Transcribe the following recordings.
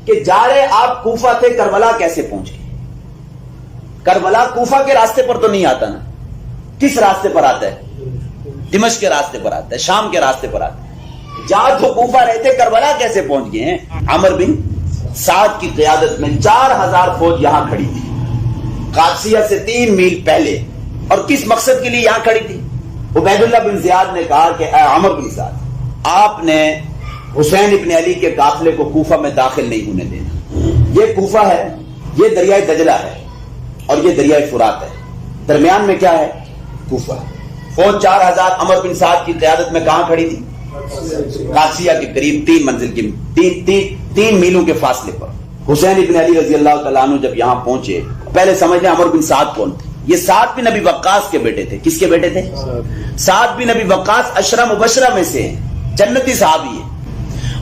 کہ جا رہے آپ کوفہ تھے، کربلا کیسے پہنچ گئے؟ کربلا کوفہ کے راستے پر تو نہیں آتا نا، کس راستے پر آتا ہے؟ دمشق کے راستے پر آتا ہے، شام کے راستے پر آتا ہے۔ جہاں تو کوفہ رہتے، کربلا کیسے پہنچ گئے ہیں؟ عمر بن سعد کی قیادت میں 4000 فوج یہاں کھڑی تھی، قادسیہ سے 3 میل پہلے، اور کس مقصد کے لیے یہاں کھڑی تھی؟ عبید اللہ بن زیاد نے کہا کہ اے عمر بن سعد، آپ نے حسین ابن علی کے قافلے کو کوفہ میں داخل نہیں ہونے دینا۔ یہ کوفہ ہے، یہ دریائے دجلہ ہے، اور یہ دریائے فرات ہے، درمیان میں کیا ہے؟ کوفہ۔ فوج 4000 عمر بن سعد کی قیادت میں کہاں کھڑی تھی؟ قادسیہ کے قریب 3 منزل کی 3 میلوں کے فاصلے پر۔ حسین ابن علی رضی اللہ تعالیٰ عنہ جب یہاں پہنچے، پہلے سمجھ لیں عمر بن سعد کون تھے؟ یہ سعد بن نبی وقاص کے بیٹے تھے۔ کس کے بیٹے تھے؟ سعد بن نبی وقاص 10 مبشرہ میں سے ہیں، جنتی صحابی ہے،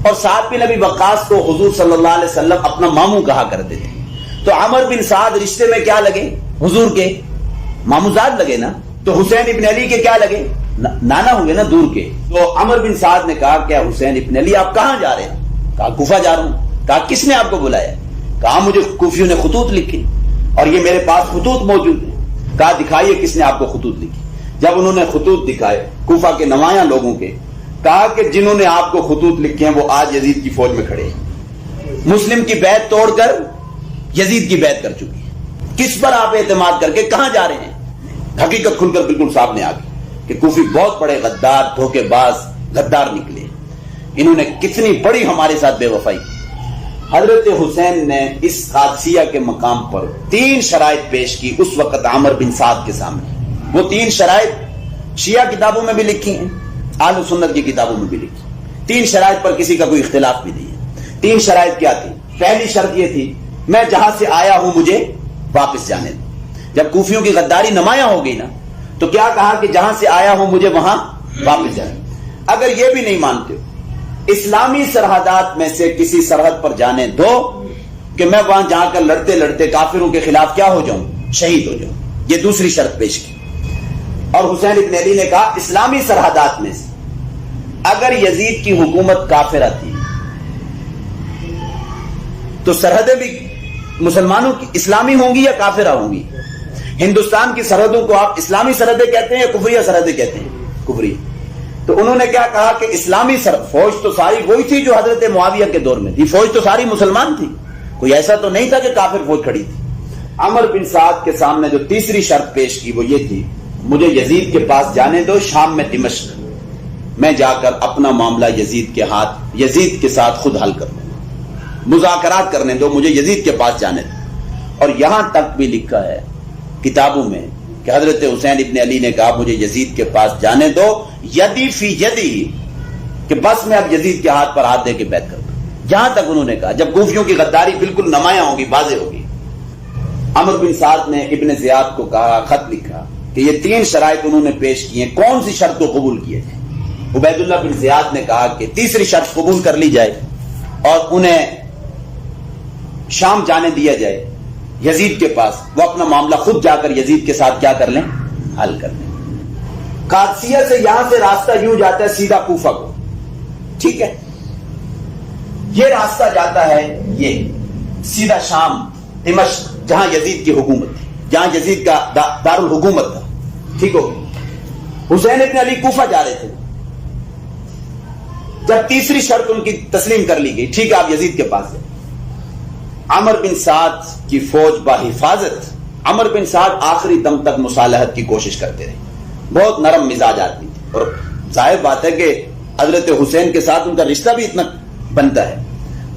اور سعد بن نبی وقاص کو حضور صلی اللہ علیہ وسلم اپنا ماموں کہا کرتے تھے۔ تو عمر بن سعد رشتے میں کیا لگے؟ حضور کے ماموزاد لگے نا، تو حسین ابن علی کے کیا لگے؟ نانا ہوں گے نا، دور کے۔ تو عمر بن سعد نے کہا کہ حسین ابن علی آپ کہاں جا رہے ہیں؟ کہا کوفہ جا رہا ہوں۔ کہا کس نے آپ کو بلایا؟ کہا مجھے کوفیوں نے خطوط لکھے، اور یہ میرے پاس خطوط موجود ہیں۔ کہا دکھائیے کس نے آپ کو خطوط لکھی۔ جب انہوں نے خطوط دکھائے کوفہ کے نمایاں لوگوں کے، کہا کہ جنہوں نے آپ کو خطوط لکھے ہیں وہ آج یزید کی فوج میں کھڑے ہیں، مسلم کی بیعت توڑ کر یزید کی بیعت کر چکی ہے۔ کس پر آپ اعتماد کر کے کہاں جا رہے ہیں؟ حقیقت کھل کر بالکل سامنے آ گئی کہ کوفی بہت بڑے غدار، دھوکے باز غدار نکلے۔ انہوں نے کتنی بڑی ہمارے ساتھ بے وفائی کی۔ حضرت حسین نے اس قادسیہ کے مقام پر 3 شرائط پیش کی اس وقت عمر بن سعد کے سامنے۔ وہ 3 شرائط شیعہ کتابوں میں بھی لکھی ہیں، اہل سنت کی کتابوں میں بھی لکھی۔ 3 شرائط پر کسی کا کوئی اختلاف بھی نہیں ہے۔ 3 شرائط کیا تھی؟ پہلی شرط یہ تھی میں جہاں سے آیا ہوں مجھے واپس جانے دو۔ جب کوفیوں کی غداری نمایاں ہو گئی نا، تو کیا کہا کہ جہاں سے آیا ہوں مجھے وہاں واپس جانے دو۔ اگر یہ بھی نہیں مانتے ہو، اسلامی سرحدات میں سے کسی سرحد پر جانے دو کہ میں وہاں جا کر لڑتے لڑتے کافروں کے خلاف کیا ہو جاؤں؟ شہید ہو جاؤں۔ یہ دوسری شرط پیش کی۔ اور حسین ابن علی نے کہا اسلامی سرحدات میں سے اگر یزید کی حکومت کافرہ تھی تو سرحدیں بھی مسلمانوں کی اسلامی ہوں گی یا کافرہ ہوں گی؟ ہندوستان کی سرحدوں کو آپ اسلامی سرحدیں کہتے ہیں یا کفریہ سرحدیں کہتے ہیں؟ کفری۔ تو انہوں نے کیا کہا کہ اسلامی فوج تو ساری وہی تھی جو حضرت معاویہ کے دور میں تھی، فوج تو ساری مسلمان تھی، کوئی ایسا تو نہیں تھا کہ کافر فوج کھڑی تھی۔ عمر بن سعد کے سامنے جو تیسری شرط پیش کی وہ یہ تھی مجھے یزید کے پاس جانے دو، شام میں دمشق، میں جا کر اپنا معاملہ یزید کے ساتھ خود حل کر لوں، مذاکرات کرنے دو، مجھے یزید کے پاس جانے دو۔ اور یہاں تک بھی لکھا ہے کتابوں میں کہ حضرت حسین ابن علی نے کہا مجھے یزید کے پاس جانے دو، یدی فی یدی، کہ بس میں اب یزید کے ہاتھ پر ہاتھ دے کے بیعت کر دوں۔ یہاں تک انہوں نے کہا جب کوفیوں کی غداری بالکل نمایاں ہوگی، واضح ہوگی۔ عمر بن سعد نے ابن زیاد کو کہا، خط لکھا کہ یہ 3 شرائط انہوں نے پیش کی ہیں، کون سی شرط کو قبول کیے جائے؟ عبید اللہ بن زیاد نے کہا کہ تیسری شرط قبول کر لی جائے اور انہیں شام جانے دیا جائے یزید کے پاس، وہ اپنا معاملہ خود جا کر یزید کے ساتھ کیا کر لیں؟ حل کر لیں۔ قادسیہ سے یہاں سے راستہ یوں جاتا ہے سیدھا کوفہ کو، ٹھیک ہے؟ یہ راستہ جاتا ہے یہ سیدھا شام، دمشق، جہاں یزید کی حکومت تھی، جہاں یزید کا دارالحکومت تھا، ٹھیک ہو؟ حسین ابن علی کوفہ جا رہے تھے۔ جب تیسری شرط ان کی تسلیم کر لی گئی، ٹھیک ہے آپ یزید کے پاس جائیں، عمر بن سعد کی فوج بحفاظت، عمر بن سعد آخری دم تک مصالحت کی کوشش کرتے رہے، بہت نرم مزاج آدمی تھے، اور ظاہر بات ہے کہ حضرت حسین کے ساتھ ان کا رشتہ بھی اتنا بنتا ہے،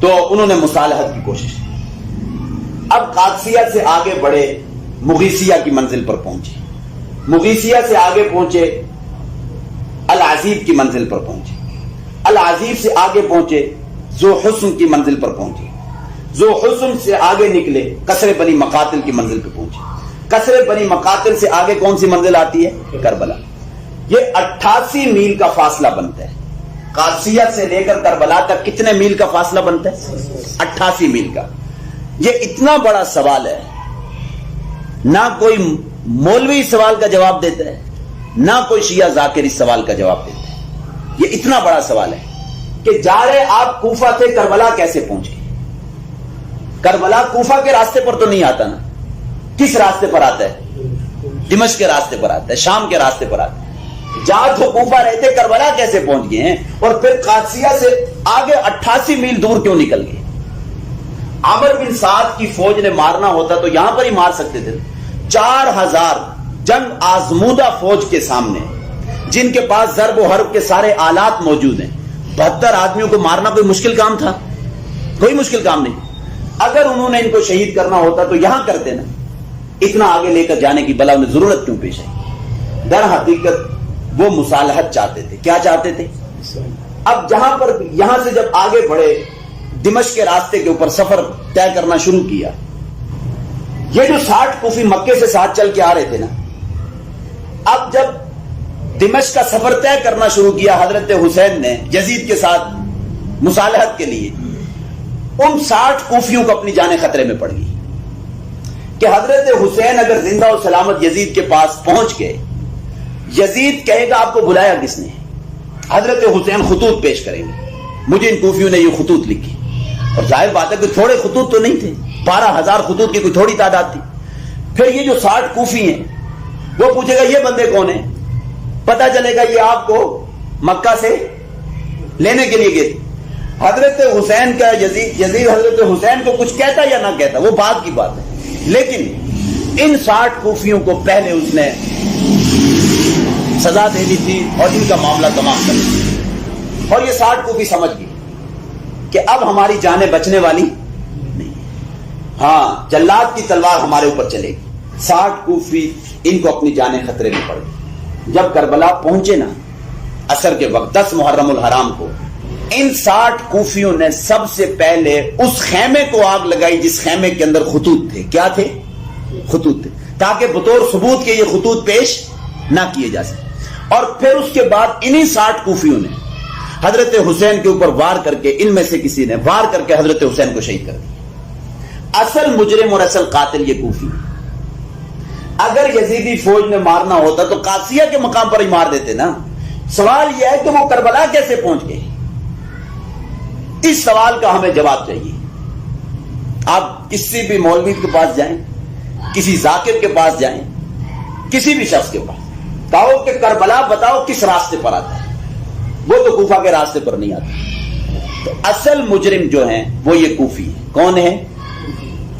تو انہوں نے مصالحت کی کوشش کی۔ اب قادسیہ سے آگے بڑھے، مغیثیہ کی منزل پر پہنچے، مغیثیہ سے آگے پہنچے العزیب کی منزل پر پہنچے، العزیب سے آگے پہنچے ذو حسن کی منزل پر پہنچے، ذو حسن سے آگے نکلے قصر بنی مقاتل کی منزل پہ پہنچے، قصر بنی مقاتل سے آگے کون سی منزل آتی ہے؟ کربلا۔ یہ 88 میل کا فاصلہ بنتا ہے، قادسیہ سے لے کر کربلا تک کتنے میل کا فاصلہ بنتا ہے؟ 88 میل کا۔ یہ اتنا بڑا سوال ہے، نہ کوئی مولوی سوال کا جواب دیتا ہے، نہ کوئی شیعہ ذاکر اس سوال کا جواب دیتا ہے۔ یہ اتنا بڑا سوال ہے کہ جا رہے آپ کوفہ تھے، کربلا کیسے پہنچ گئے؟ کربلا کوفہ کے راستے پر تو نہیں آتا نا. کس راستے پر آتا ہے؟ دمشق کے راستے پر آتا ہے, شام کے راستے پر آتا ہے. جہاں تو کوفہ رہتے کربلا کیسے پہنچ گئے ہیں؟ اور پھر قادسیہ سے آگے 88 میل دور کیوں نکل گئے؟ عمر بن سعد کی فوج نے مارنا ہوتا تو یہاں پر ہی مار سکتے تھے. 4000 جنگ آزمودہ فوج کے سامنے, جن کے پاس ضرب و حرب کے سارے آلات موجود ہیں, 72 آدمیوں کو مارنا کوئی مشکل کام تھا؟ کوئی مشکل کام نہیں. اگر انہوں نے ان کو شہید کرنا ہوتا تو یہاں کرتے نا. اتنا آگے لے کر جانے کی بلا انہیں ضرورت کیوں پیش آئی؟ در حقیقت وہ مصالحت چاہتے تھے. کیا چاہتے تھے؟ اب جہاں پر یہاں سے جب آگے بڑھے, دمشق کے راستے کے اوپر سفر طے کرنا شروع کیا, یہ جو 60 کوفی مکے سے ساتھ چل کے آ رہے تھے نا, اب جب دمشق کا سفر طے کرنا شروع کیا حضرت حسین نے یزید کے ساتھ مصالحت کے لیے, ان 60 کوفیوں کو اپنی جانیں خطرے میں پڑ گئی کہ حضرت حسین اگر زندہ و سلامت یزید کے پاس پہنچ گئے, یزید کہے گا آپ کو بلایا کس نے؟ حضرت حسین خطوط پیش کریں گے, مجھے ان کوفیوں نے یہ خطوط لکھی. اور ظاہر بات ہے کہ تھوڑے خطوط تو نہیں تھے, 12000 خطوط کی کوئی تھوڑی تعداد تھی. پھر یہ جو 60 کوفی ہیں وہ پوچھے گا یہ بندے کون ہیں؟ پتا چلے گا یہ آپ کو مکہ سے لینے کے لیے گئے تھے. حضرت حسین کا یزید حضرت حسین کو کچھ کہتا یا نہ کہتا وہ بات کی بات ہے, لیکن ان 60 کوفیوں کو پہلے اس نے سزا دے دی تھی اور ان کا معاملہ تمام کر دیا. اور یہ 60 کوفی سمجھ گئی کہ اب ہماری جانیں بچنے والی نہیں, ہاں جلاد کی تلوار ہمارے اوپر چلے گی. 60 کوفی ان کو اپنی جانیں خطرے میں پڑ گئی. جب کربلا پہنچے نا عصر کے وقت 10 محرم الحرام کو, ان 60 کوفیوں نے سب سے پہلے اس خیمے کو آگ لگائی جس خیمے کے اندر خطوط تھے. کیا تھے؟ خطوط تھے, تاکہ بطور ثبوت کے یہ خطوط پیش نہ کیے جا سکے. اور پھر اس کے بعد انہی 60 کوفیوں نے حضرت حسین کے اوپر وار کر کے, ان میں سے کسی نے وار کر کے حضرت حسین کو شہید کر دیا. اصل مجرم اور اصل قاتل یہ کوفی. اگر یزیدی فوج نے مارنا ہوتا تو قادسیہ کے مقام پر ہی مار دیتے نا. سوال یہ ہے کہ وہ کربلا کیسے پہنچ گئے؟ اس سوال کا ہمیں جواب چاہیے. آپ کسی بھی مولوی کے پاس جائیں, کسی ذاکر کے پاس جائیں, کسی بھی شخص کے پاس کہو کہ کربلا بتاؤ کس راستے پر آتا ہے, وہ تو کوفہ کے راستے پر نہیں آتا. تو اصل مجرم جو ہیں وہ یہ کوفی ہیں. کون ہیں؟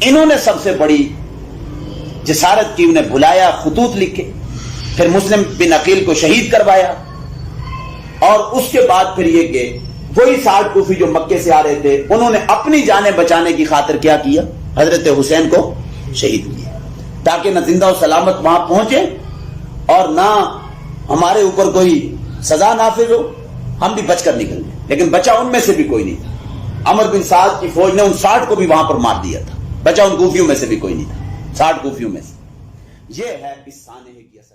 انہوں نے سب سے بڑی جسارت کی, انہیں بلایا, خطوط لکھے, پھر مسلم بن عقیل کو شہید کروایا. اور اس کے بعد پھر یہ کہ وہی 60 کوفی جو مکے سے آ رہے تھے انہوں نے اپنی جانیں بچانے کی خاطر کیا کیا؟ حضرت حسین کو شہید کیا, تاکہ نہ زندہ و سلامت وہاں پہنچے اور نہ ہمارے اوپر کوئی سزا نافذ ہو, ہم بھی بچ کر نکل گئے. لیکن بچا ان میں سے بھی کوئی نہیں تھا. عمر بن سعد کی فوج نے ان 60 کو بھی وہاں پر مار دیا تھا, بچا ان کوفیوں میں سے بھی کوئی نہیں تھا. 60 کوفیوں میں سے. یہ ہے اس سانحے کی اصل